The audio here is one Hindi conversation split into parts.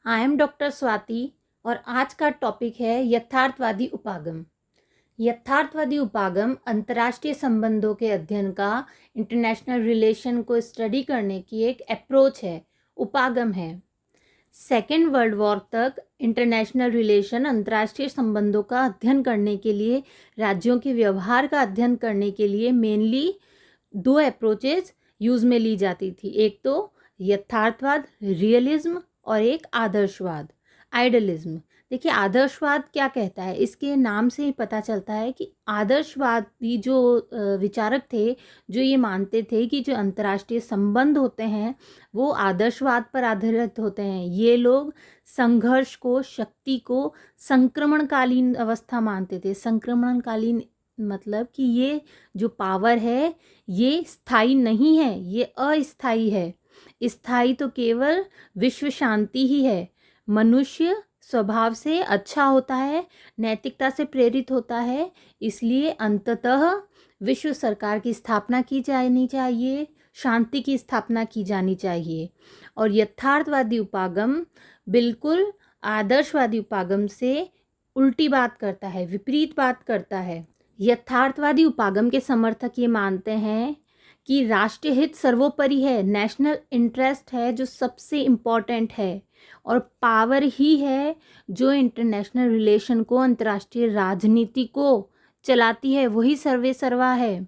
आई एम डॉक्टर स्वाति और आज का टॉपिक है यथार्थवादी उपागम। यथार्थवादी उपागम अंतर्राष्ट्रीय संबंधों के अध्ययन का, इंटरनेशनल रिलेशन को स्टडी करने की एक अप्रोच है, उपागम है। सेकेंड वर्ल्ड वॉर तक इंटरनेशनल रिलेशन, अंतर्राष्ट्रीय संबंधों का अध्ययन करने के लिए, राज्यों के व्यवहार का अध्ययन करने के लिए मेनली दो अप्रोचेज यूज में ली जाती थी। एक तो यथार्थवाद, रियलिज्म, और एक आदर्शवाद, आइडलिज्म। देखिए आदर्शवाद क्या कहता है, इसके नाम से ही पता चलता है कि आदर्शवादी जो विचारक थे, जो ये मानते थे कि जो अंतर्राष्ट्रीय संबंध होते हैं वो आदर्शवाद पर आधारित होते हैं। ये लोग संघर्ष को, शक्ति को संक्रमणकालीन अवस्था मानते थे। संक्रमणकालीन मतलब कि ये जो पावर है ये स्थायी नहीं है, ये अस्थायी है। स्थायी तो केवल विश्व शांति ही है। मनुष्य स्वभाव से अच्छा होता है, नैतिकता से प्रेरित होता है, इसलिए अंततः विश्व सरकार की स्थापना की जानी चाहिए, शांति की स्थापना की जानी चाहिए। और यथार्थवादी उपागम बिल्कुल आदर्शवादी उपागम से उल्टी बात करता है, विपरीत बात करता है। यथार्थवादी उपागम के समर्थक ये मानते हैं कि राष्ट्रीय हित सर्वोपरि है, नेशनल इंटरेस्ट है जो सबसे इम्पॉर्टेंट है, और पावर ही है जो इंटरनेशनल रिलेशन को, अंतर्राष्ट्रीय राजनीति को चलाती है, वही सर्वे सर्वा है।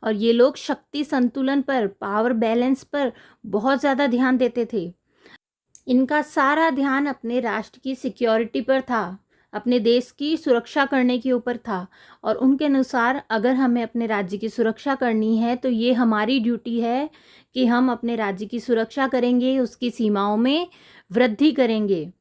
और ये लोग शक्ति संतुलन पर, पावर बैलेंस पर बहुत ज़्यादा ध्यान देते थे। इनका सारा ध्यान अपने राष्ट्र की सिक्योरिटी पर था, अपने देश की सुरक्षा करने के ऊपर था। और उनके अनुसार अगर हमें अपने राज्य की सुरक्षा करनी है तो ये हमारी ड्यूटी है कि हम अपने राज्य की सुरक्षा करेंगे, उसकी सीमाओं में वृद्धि करेंगे।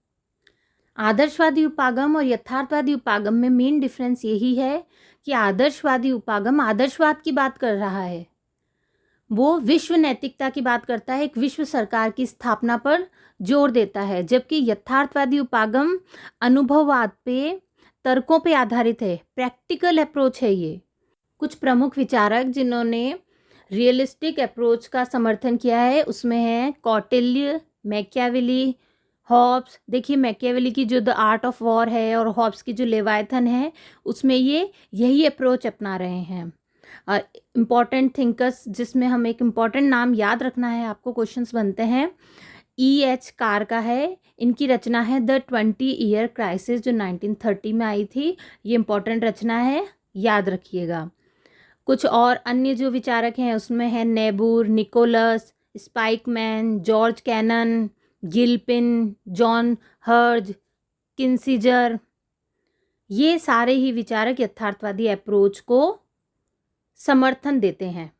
आदर्शवादी उपागम और यथार्थवादी उपागम में मेन डिफरेंस यही है कि आदर्शवादी उपागम आदर्शवाद की बात कर रहा है, वो विश्व नैतिकता की बात करता है, एक विश्व सरकार की स्थापना पर जोर देता है। जबकि यथार्थवादी उपागम अनुभववाद पे, तर्कों पे आधारित है, प्रैक्टिकल अप्रोच है। ये कुछ प्रमुख विचारक जिन्होंने रियलिस्टिक अप्रोच का समर्थन किया है उसमें है कौटिल्य, मैकियावेली, हॉब्स। देखिए मैकियावेली की जो द आर्ट ऑफ वॉर है और हॉब्स की जो लेवायथन है उसमें ये यही अप्रोच अपना रहे हैं। इम्पॉर्टेंट थिंकर्स जिसमें हम एक इम्पॉर्टेंट नाम याद रखना है, आपको क्वेश्चंस बनते हैं, E.H. कार का है। इनकी रचना है द 20 ईयर क्राइसिस जो 1930 में आई थी। ये इम्पॉर्टेंट रचना है, याद रखिएगा। कुछ और अन्य जो विचारक हैं उसमें है Niebuhr, Nicholas, Spykman, George Kennan, Gilpin, John Herz, Kissinger. ये सारे ही विचारक यथार्थवादी अप्रोच को समर्थन देते हैं।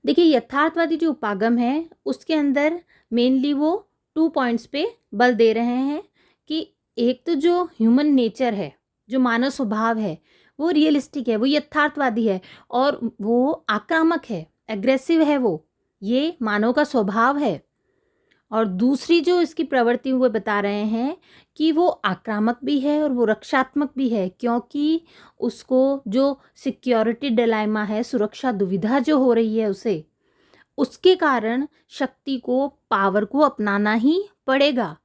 देखिए यथार्थवादी जो उपागम है उसके अंदर मेनली वो 2 पॉइंट्स पे बल दे रहे हैं कि एक तो जो ह्यूमन नेचर है, जो मानव स्वभाव है, वो रियलिस्टिक है, वो यथार्थवादी है, और वो आक्रामक है, एग्रेसिव है, वो ये मानव का स्वभाव है। और दूसरी जो इसकी प्रवृत्ति हुए बता रहे हैं कि वो आक्रामक भी है और वो रक्षात्मक भी है, क्योंकि उसको जो सिक्योरिटी डिलेमा है, सुरक्षा दुविधा जो हो रही है उसे, उसके कारण शक्ति को, पावर को अपनाना ही पड़ेगा।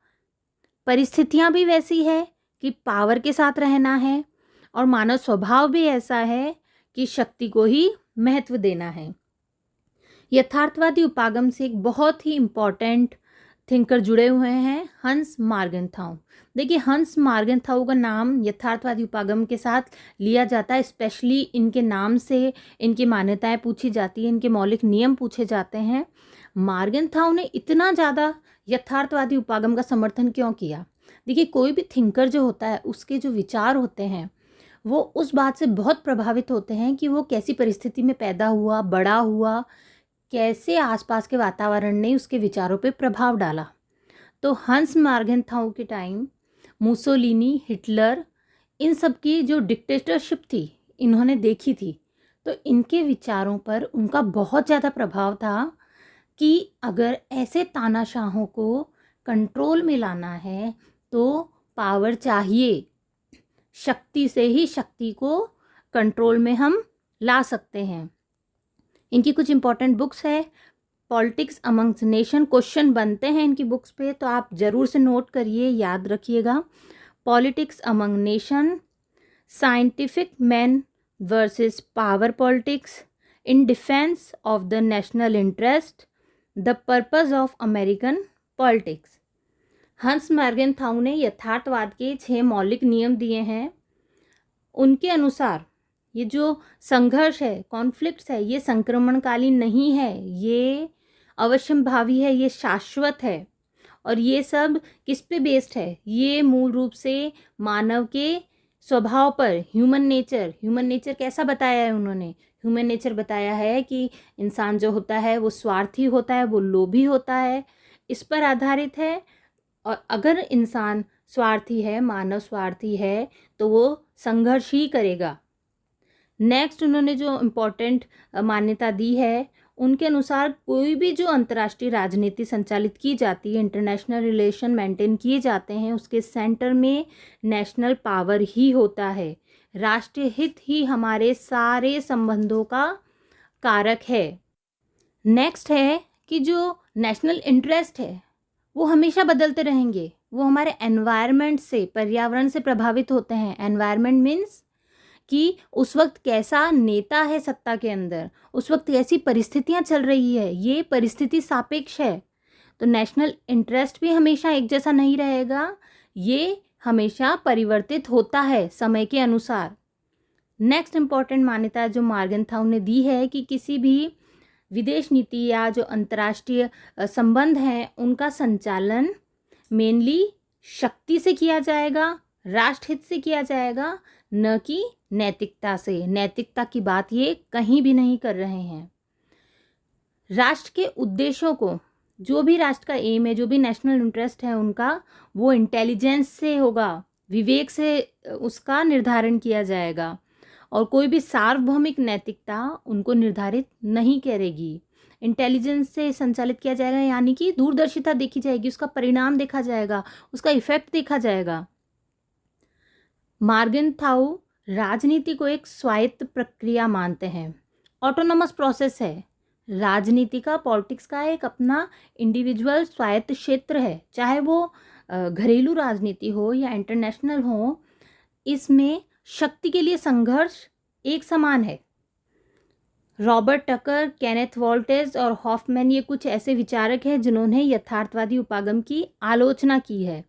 परिस्थितियां भी वैसी है कि पावर के साथ रहना है, और मानव स्वभाव भी ऐसा है कि शक्ति को ही महत्व देना है। यथार्थवादी उपागम से एक बहुत ही इम्पॉर्टेंट थिंकर जुड़े हुए हैं, हंस मार्गेनथाउ। देखिए हंस मार्गेनथाउ का नाम यथार्थवादी उपागम के साथ लिया जाता है, स्पेशली इनके नाम से इनकी मान्यताएं पूछी जाती हैं, इनके मौलिक नियम पूछे जाते हैं। मार्गेनथाउ ने इतना ज़्यादा यथार्थवादी उपागम का समर्थन क्यों किया? देखिए कोई भी थिंकर जो होता है उसके जो विचार होते हैं वो उस बात से बहुत प्रभावित होते हैं कि वो कैसी परिस्थिति में पैदा हुआ, बड़ा हुआ, कैसे आसपास के वातावरण ने उसके विचारों पे प्रभाव डाला। तो हंस मार्गेनथाउ के टाइम मुसोलिनी, हिटलर, इन सब की जो डिक्टेटरशिप थी इन्होंने देखी थी, तो इनके विचारों पर उनका बहुत ज़्यादा प्रभाव था कि अगर ऐसे तानाशाहों को कंट्रोल में लाना है तो पावर चाहिए, शक्ति से ही शक्ति को कंट्रोल में हम ला सकते हैं। इनकी कुछ इम्पॉर्टेंट बुक्स है, पॉलिटिक्स अमंग्स नेशन क्वेश्चन बनते हैं इनकी बुक्स पे, तो आप ज़रूर से नोट करिए, याद रखिएगा। Politics among nation, scientific man versus power politics, in defence of the national interest, the purpose of American politics. हंस मॉर्गनथाउ ने यथार्थवाद के 6 मौलिक नियम दिए हैं। उनके अनुसार ये जो संघर्ष है, कॉन्फ्लिक्ट्स है, ये संक्रमणकालीन नहीं है, ये अवश्यंभावी है, ये शाश्वत है। और ये सब किस पे बेस्ड है? ये मूल रूप से मानव के स्वभाव पर, ह्यूमन नेचर कैसा बताया है उन्होंने? ह्यूमन नेचर बताया है कि इंसान जो होता है वो स्वार्थी होता है, वो लोभी होता है, इस पर आधारित है। और अगर इंसान स्वार्थी है, मानव स्वार्थी है, तो वो संघर्ष ही करेगा। नेक्स्ट उन्होंने जो इम्पोर्टेंट मान्यता दी है, उनके अनुसार कोई भी जो अंतर्राष्ट्रीय राजनीति संचालित की जाती है, इंटरनेशनल रिलेशन मेंटेन किए जाते हैं, उसके सेंटर में नेशनल पावर ही होता है। राष्ट्रीय हित ही हमारे सारे संबंधों का कारक है। नेक्स्ट है कि जो नेशनल इंटरेस्ट है वो हमेशा बदलते रहेंगे, वो हमारे एनवायरनमेंट से, पर्यावरण से प्रभावित होते हैं। एनवायरनमेंट मीन्स कि उस वक्त कैसा नेता है सत्ता के अंदर, उस वक्त कैसी परिस्थितियां चल रही है, ये परिस्थिति सापेक्ष है। तो नेशनल इंटरेस्ट भी हमेशा एक जैसा नहीं रहेगा, ये हमेशा परिवर्तित होता है समय के अनुसार। नेक्स्ट इम्पॉर्टेंट मान्यता जो मॉर्गनथाउ ने दी है कि किसी भी विदेश नीति या जो अंतर्राष्ट्रीय संबंध हैं, उनका संचालन मेनली शक्ति से किया जाएगा, राष्ट्रहित से किया जाएगा, न कि नैतिकता से। नैतिकता की बात ये कहीं भी नहीं कर रहे हैं। राष्ट्र के उद्देश्यों को, जो भी राष्ट्र का एम है, जो भी नेशनल इंटरेस्ट है उनका, वो इंटेलिजेंस से होगा, विवेक से उसका निर्धारण किया जाएगा। और कोई भी सार्वभौमिक नैतिकता उनको निर्धारित नहीं करेगी। इंटेलिजेंस से संचालित किया जाएगा, यानी कि दूरदर्शिता देखी जाएगी, उसका परिणाम देखा जाएगा, उसका इफेक्ट देखा जाएगा। मॉर्गनथाउ राजनीति को एक स्वायत्त प्रक्रिया मानते हैं, ऑटोनोमस प्रोसेस है। राजनीति का, पॉलिटिक्स का एक अपना इंडिविजुअल स्वायत्त क्षेत्र है, चाहे वो घरेलू राजनीति हो या इंटरनेशनल हो, इसमें शक्ति के लिए संघर्ष एक समान है। रॉबर्ट टकर, केनेथ वॉल्टेज और हॉफमैन ये कुछ ऐसे विचारक हैं जिन्होंने यथार्थवादी उपागम की आलोचना की है।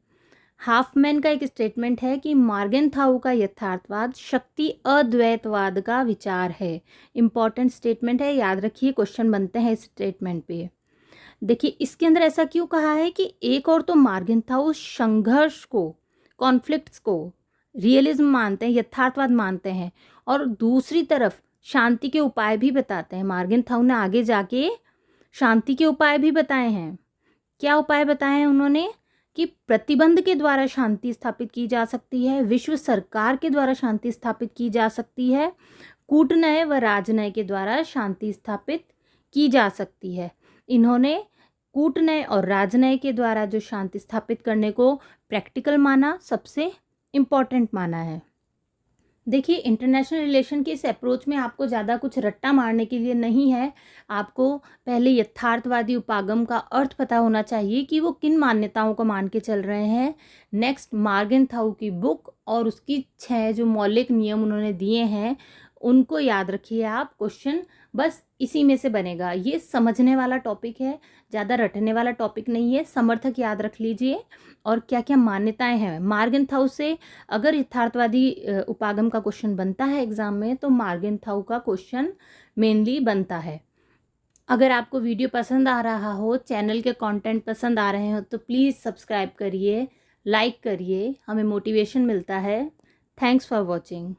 हॉफमैन का एक स्टेटमेंट है कि मॉर्गनथाउ का यथार्थवाद शक्ति अद्वैतवाद का विचार है। इम्पॉर्टेंट स्टेटमेंट है, याद रखिए, क्वेश्चन बनते हैं इस स्टेटमेंट पे। देखिए इसके अंदर ऐसा क्यों कहा है कि एक और तो मॉर्गनथाउ संघर्ष को, कॉन्फ्लिक्ट्स को रियलिज्म मानते हैं, यथार्थवाद मानते हैं, और दूसरी तरफ शांति के उपाय भी बताते हैं। मॉर्गनथाउ ने आगे जाके शांति के उपाय भी बताए हैं। क्या उपाय बताए हैं उन्होंने? कि प्रतिबंध के द्वारा शांति स्थापित की जा सकती है, विश्व सरकार के द्वारा शांति स्थापित की जा सकती है, कूटनय व राजनय के द्वारा शांति स्थापित की जा सकती है। इन्होंने कूटनय और राजनय के द्वारा जो शांति स्थापित करने को प्रैक्टिकल माना, सबसे इम्पॉर्टेंट माना है। देखिए इंटरनेशनल रिलेशन के इस अप्रोच में आपको ज़्यादा कुछ रट्टा मारने के लिए नहीं है, आपको पहले यथार्थवादी उपागम का अर्थ पता होना चाहिए कि वो किन मान्यताओं को मान के चल रहे हैं। नेक्स्ट मॉर्गनथाउ की बुक और उसकी 6 जो मौलिक नियम उन्होंने दिए हैं उनको याद रखिए आप। क्वेश्चन बस इसी में से बनेगा। ये समझने वाला टॉपिक है, ज़्यादा रटने वाला टॉपिक नहीं है। समर्थक याद रख लीजिए और क्या क्या मान्यताएं हैं। मॉर्गनथाउ से अगर यथार्थवादी उपागम का क्वेश्चन बनता है एग्जाम में तो मॉर्गनथाउ का क्वेश्चन मेनली बनता है। अगर आपको वीडियो पसंद आ रहा हो, चैनल के कंटेंट पसंद आ रहे हो तो प्लीज़ सब्सक्राइब करिए, लाइक करिए, हमें मोटिवेशन मिलता है। Thanks for watching.